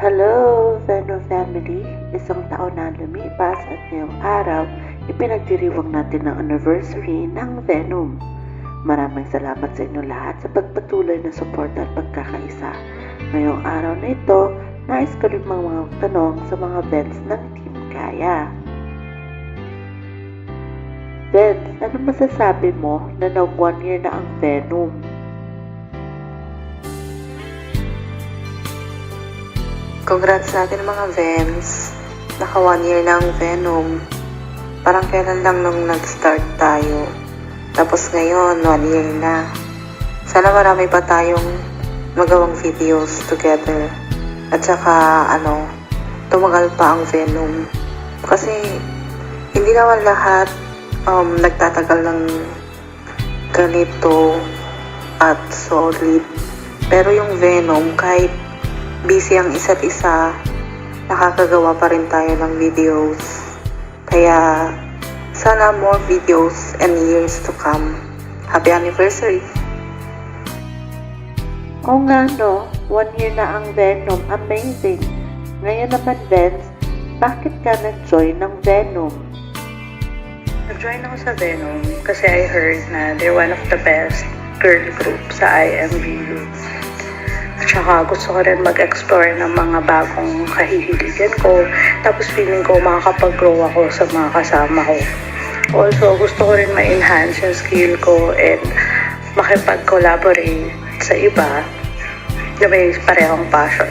Hello, Venom family! Isang taon na lumipas at ngayong araw, ipinagdiriwang natin ang anniversary ng Venom. Maraming salamat sa inyo lahat sa pagpatuloy na suporta at pagkakaisa. Ngayong araw na ito, nais ko rin mga tanong sa mga Vens ng Team Kaya. Vens, ano masasabi mo na nag 1 year na ang Venom? Congrats sa atin mga Vens. Naka 1 year na ang Venom. Parang kailan lang nung nag-start tayo. Tapos ngayon, 1 year na. Sana marami pa tayong magawang videos together. At saka, tumagal pa ang Venom. Kasi, hindi naman lahat nagtatagal ng ganito at solid. Pero yung Venom, kahit busy ang isa't isa, nakakagawa pa rin tayo ng videos. Kaya, sana more videos and years to come. Happy anniversary! Oo nga no, 1 year na ang Venom. Amazing! Ngayon naman, Vens, bakit ka nag-join ng Venom? Nag-join ako sa Venom kasi I heard na they're one of the best girl group sa IMBU. At saka gusto ko rin mag-explore ng mga bagong kahihiligan ko. Tapos feeling ko makakapag-grow ako sa mga kasama ko. Also, gusto ko rin ma-enhance yung skill ko and makipag-collaborate sa iba na may parehong passion.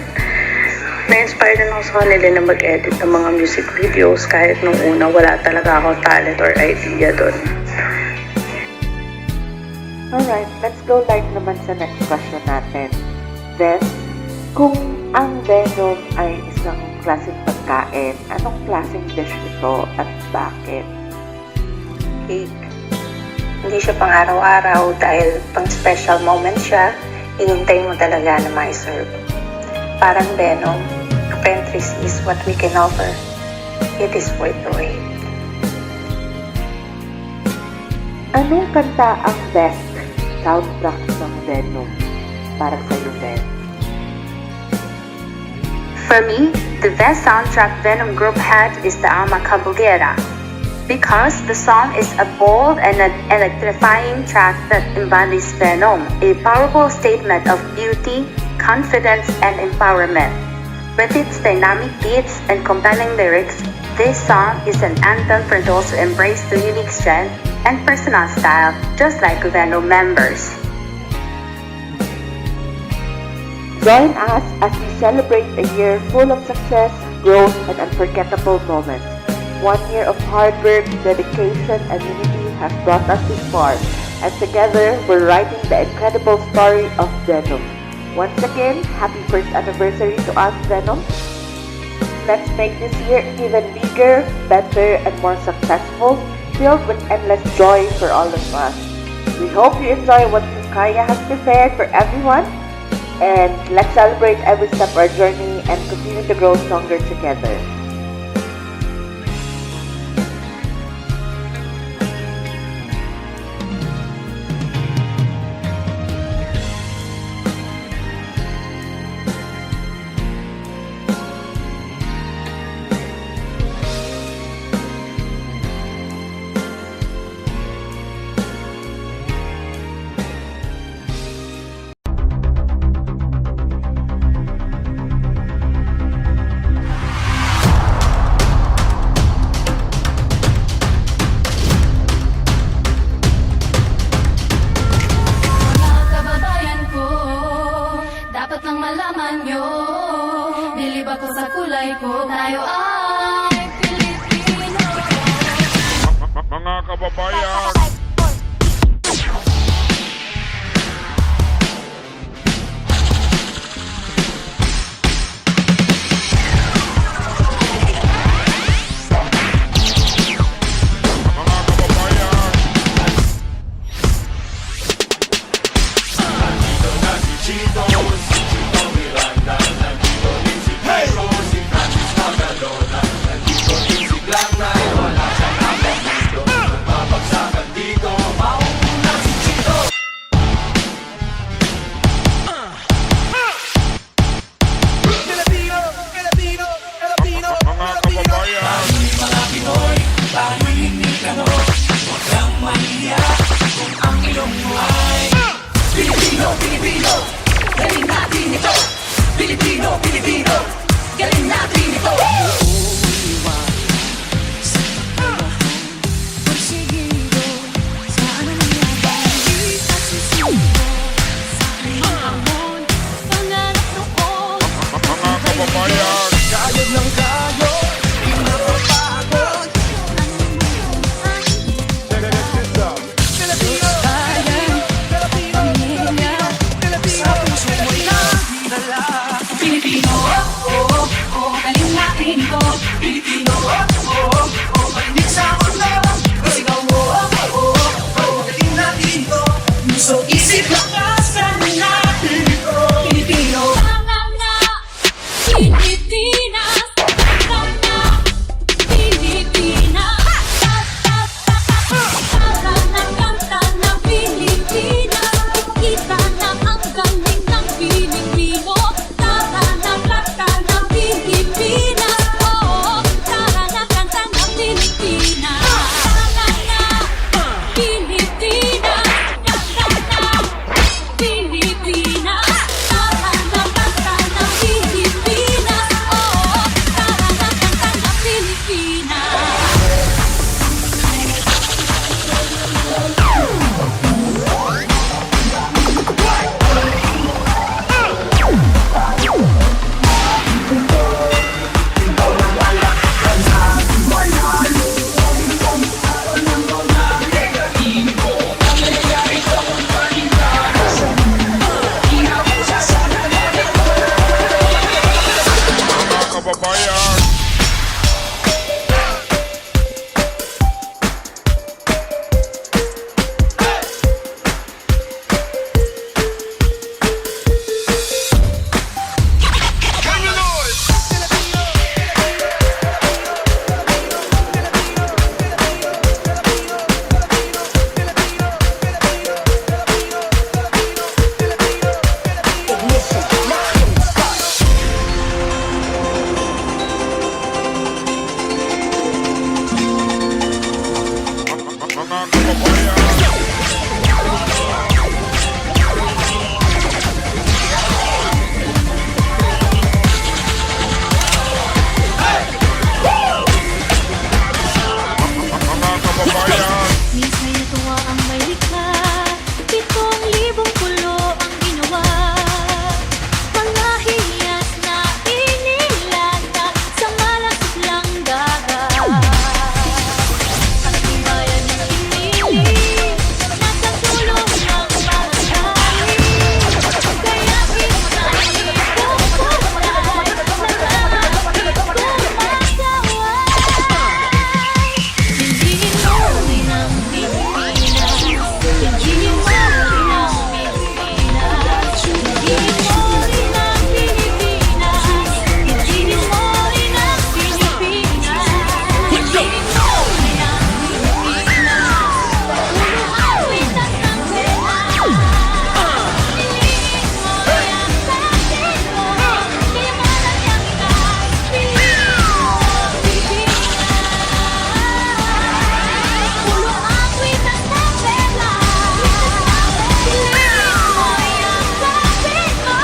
Na-inspire din ako sa kanila na mag-edit ng mga music videos kahit nung una wala talaga akong talent or idea doon. Alright, let's go live naman sa next question natin. Then, kung ang Venom ay isang klaseng pagkain, anong klaseng dish ito at bakit? Cake. Hindi siya pang araw-araw dahil pang special moment siya, hinintay mo talaga na ma-serve. Parang Venom, a Pentris is what we can offer. It is worth the wait. Anong kanta ang best soundtrack ng Venom para sa iyo, Ven? For me, the best soundtrack Venom Group had is the Alma Caballera, because the song is a bold and an electrifying track that embodies Venom, a powerful statement of beauty, confidence, and empowerment. With its dynamic beats and compelling lyrics, this song is an anthem for those who embrace the unique strength and personal style, just like Venom members. Join us as we celebrate a year full of success, growth, and unforgettable moments. 1 year of hard work, dedication, and unity has brought us this far, and together we're writing the incredible story of Venom. Once again, happy first anniversary to us, Venom. Let's make this year even bigger, better, and more successful, filled with endless joy for all of us. We hope you enjoy what Team Kaya has prepared for everyone, and let's celebrate every step of our journey and continue to grow stronger together. Nilibak ko sa kulay ko, tayo ay Pilipino. Mga kababayan, Wala siyang kapag mundo, mabagsakan di Mga kababayan, So isip lakas ka na natin Pilipino Pilipinas, Tara, Pilipinas, Tara na kanta ng Pilipinas, kita na ang galing ng Pilipino, Tara na kanta ng Pilipinas, oo, Tara na kanta ng Pilipinas, Tara na Pilipinas, Pilipinas, Tara na kanta ng Pilipinas, oo, Tara na kanta ng Pilipinas. mga kababayan, mga kababayan, mga kababayan, Minsan natuwa ang may likha, 7,000 pulo ang ginawa. Mga hiyas na inilata sa malasuklang dagat. Ang bayan ng pinili, nasa sulong ng pahasahin. Kaya isa'y pupunay, naghahanap kumasaway. Hindihin mo rin ang Pilipinas, hindihin mo rin ang Pilipinas, hindihin mo rin ang Pilipinas, hindihin mo rin ang Pilipinas, hindihin mo rin ang Pilipinas, puno ang witas ng pera. Piliin mo yan sa atin mo, kaya malatang ka, piliin mo Pilipinas. Puno ang witas ng pera. Piliin mo yan sa atin mo,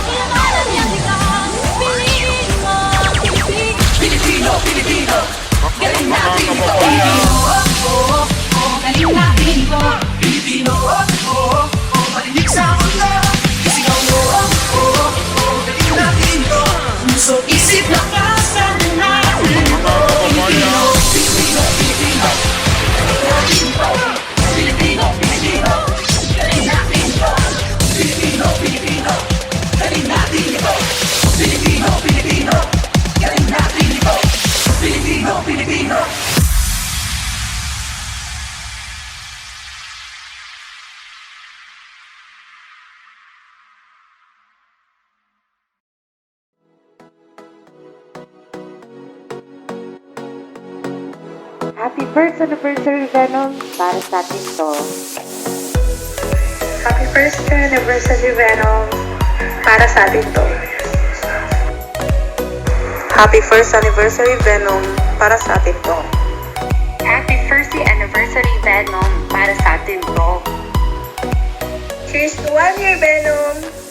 kaya malatang ka, piliin mo Pilipinas. mga kababayan, Galing natin ito Pilipino Marinig sa mundo Isigaw mo Galing natin ito Puso, isip, lakas ka na natin mga kababayan, Pilipino Galing natin ito Pilipino Galing natin ito Pilipino Galing natin ito Pilipino Galing natin ito Pilipino Happy first anniversary, Venom! Para sa atin to. Happy first anniversary, Venom. Para sa atin to. Happy first anniversary, Venom. Para sa atin to. Happy first anniversary, Venom, para sa atin to. Cheers to 1 year, Venom.